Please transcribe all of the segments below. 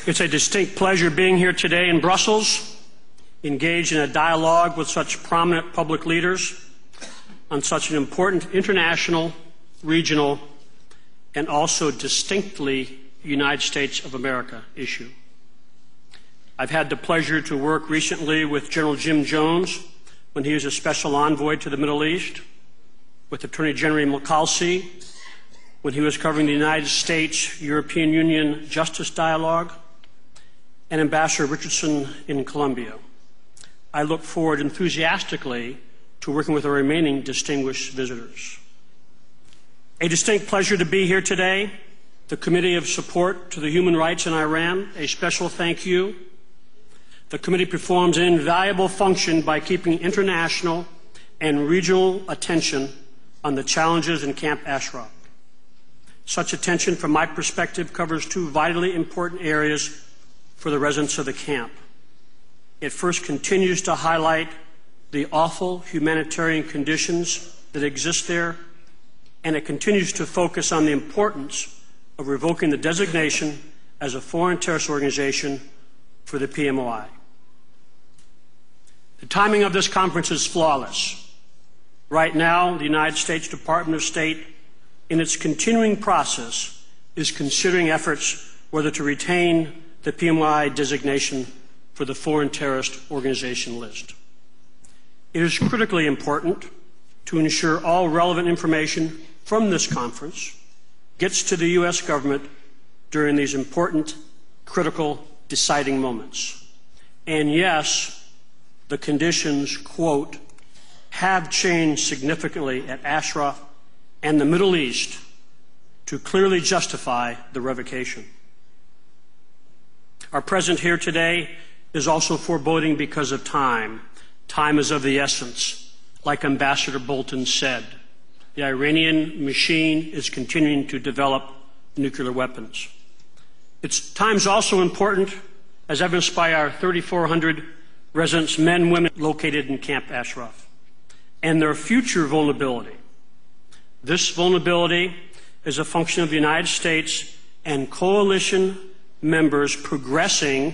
It's a distinct pleasure being here today in Brussels, engaged in a dialogue with such prominent public leaders on such an important international, regional, and also distinctly United States of America issue. I've had the pleasure to work recently with General Jim Jones when he was a special envoy to the Middle East, with Attorney General McCalsey when he was covering the United States-European Union Justice Dialogue, and Ambassador Richardson in Colombia. I look forward enthusiastically to working with our remaining distinguished visitors. A distinct pleasure to be here today. The Committee of Support to the Human Rights in Iran, a special thank you. The committee performs an invaluable function by keeping international and regional attention on the challenges in Camp Ashraf. Such attention, from my perspective, covers two vitally important areas for the residents of the camp. It first continues to highlight the awful humanitarian conditions that exist there, and it continues to focus on the importance of revoking the designation as a foreign terrorist organization for the PMOI. The timing of this conference is flawless. Right now, the United States Department of State, in its continuing process, is considering efforts whether to retain the PMOI designation for the foreign terrorist organization list. It is critically important to ensure all relevant information from this conference gets to the U.S. government during these important, critical, deciding moments. And yes, the conditions, quote, have changed significantly at Ashraf and the Middle East to clearly justify the revocation. Our presence here today is also foreboding because of time. Time is of the essence. Like Ambassador Bolton said, the Iranian machine is continuing to develop nuclear weapons. Time is also important, as evidenced by our 3,400 residents, men, women, located in Camp Ashraf, and their future vulnerability. This vulnerability is a function of the United States and coalition members progressing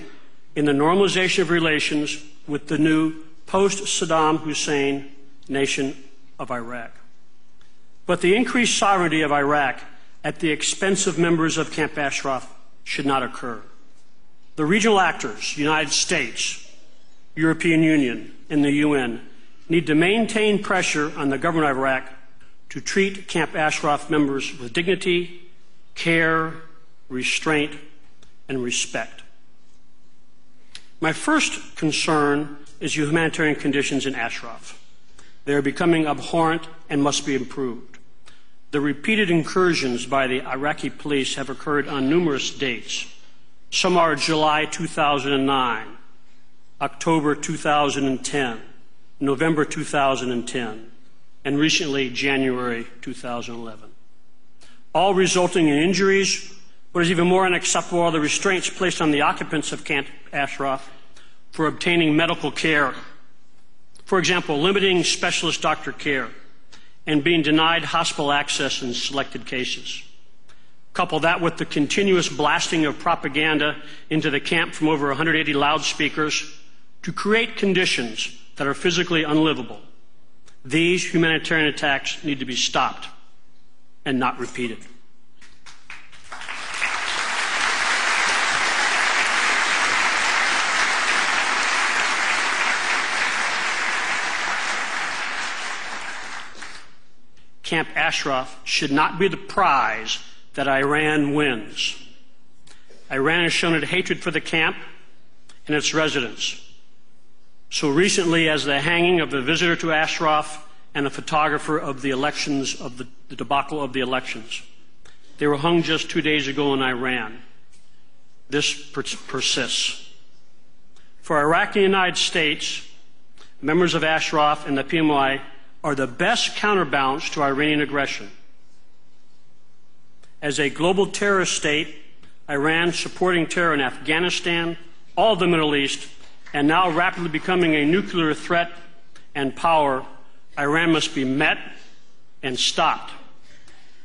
in the normalization of relations with the new post-Saddam Hussein nation of Iraq. But the increased sovereignty of Iraq at the expense of members of Camp Ashraf should not occur. The regional actors, United States, European Union, and the UN, need to maintain pressure on the government of Iraq to treat Camp Ashraf members with dignity, care, restraint, and respect. My first concern is humanitarian conditions in Ashraf. They are becoming abhorrent and must be improved. The repeated incursions by the Iraqi police have occurred on numerous dates. Some are July 2009, October 2010, November 2010, and recently January 2011. All resulting in injuries. What is even more unacceptable are the restraints placed on the occupants of Camp Ashraf for obtaining medical care. For example, limiting specialist doctor care and being denied hospital access in selected cases. Couple that with the continuous blasting of propaganda into the camp from over 180 loudspeakers to create conditions that are physically unlivable. These humanitarian attacks need to be stopped and not repeated. Camp Ashraf should not be the prize that Iran wins. Iran has shown its hatred for the camp and its residents. So recently as the hanging of the visitor to Ashraf and a photographer of the elections, of the debacle of the elections. They were hung just 2 days ago in Iran. This persists. For Iraq and the United States, members of Ashraf and the PMOI are the best counterbalance to Iranian aggression. As a global terrorist state, Iran supporting terror in Afghanistan, all of the Middle East, and now rapidly becoming a nuclear threat and power, Iran must be met and stopped.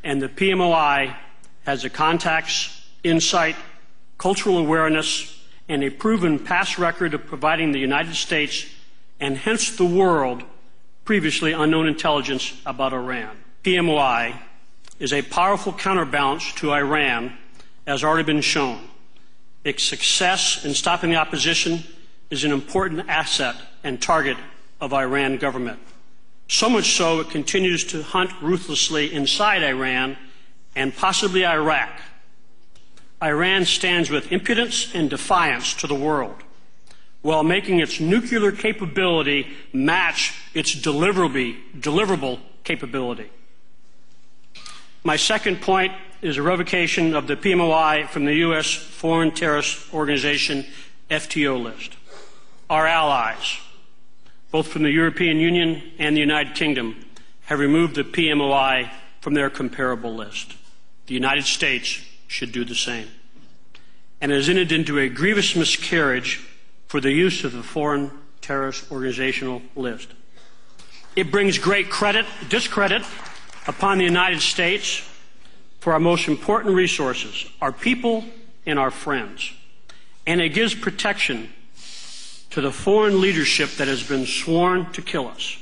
And the PMOI has the contacts, insight, cultural awareness, and a proven past record of providing the United States and hence the world previously unknown intelligence about Iran. PMOI is a powerful counterbalance to Iran, as already been shown. Its success in stopping the opposition is an important asset and target of Iran government. So much so, it continues to hunt ruthlessly inside Iran and possibly Iraq. Iran stands with impudence and defiance to the world, while making its nuclear capability match its deliverable capability. My second point is a revocation of the PMOI from the U.S. Foreign Terrorist Organization FTO list. Our allies, both from the European Union and the United Kingdom, have removed the PMOI from their comparable list. The United States should do the same. And it has entered into a grievous miscarriage for the use of the Foreign Terrorist Organizational list. It brings great discredit upon the United States for our most important resources, our people and our friends. And it gives protection to the foreign leadership that has been sworn to kill us.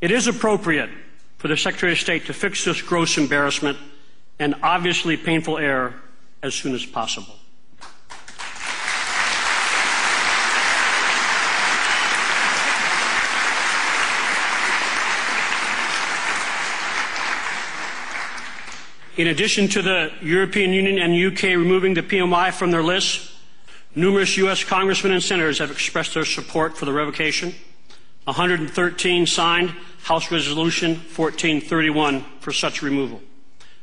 It is appropriate for the Secretary of State to fix this gross embarrassment and obviously painful error as soon as possible. In addition to the European Union and UK removing the PMI from their list, numerous U.S. congressmen and senators have expressed their support for the revocation. 113 signed House Resolution 1431 for such removal.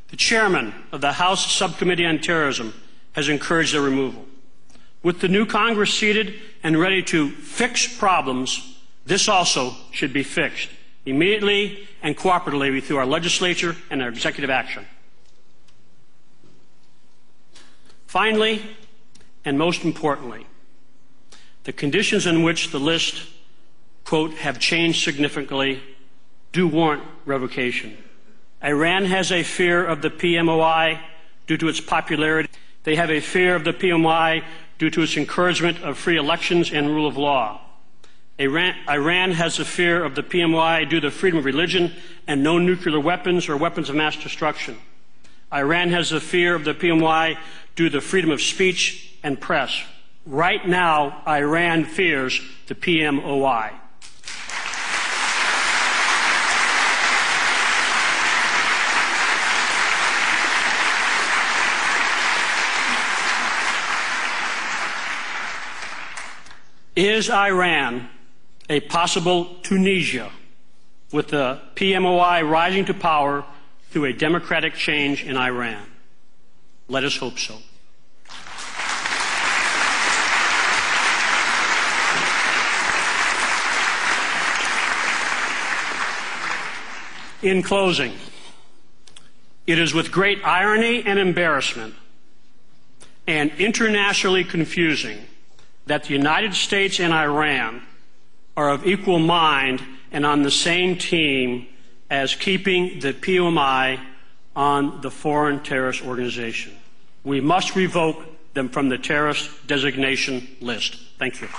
The chairman of the House Subcommittee on Terrorism has encouraged their removal. With the new Congress seated and ready to fix problems, this also should be fixed immediately and cooperatively through our legislature and our executive action. Finally, and most importantly, the conditions in which the list, quote, have changed significantly do warrant revocation. Iran has a fear of the PMOI due to its popularity. They have a fear of the PMOI due to its encouragement of free elections and rule of law. Iran has a fear of the PMOI due to freedom of religion and no nuclear weapons or weapons of mass destruction. Iran has a fear of the PMOI due to freedom of speech and press. Right now, Iran fears the PMOI. Is Iran a possible Tunisia with the PMOI rising to power through a democratic change in Iran? Let us hope so. In closing, it is with great irony and embarrassment and internationally confusing that the United States and Iran are of equal mind and on the same team as keeping the PMI on the Foreign Terrorist Organization. We must revoke them from the terrorist designation list. Thank you.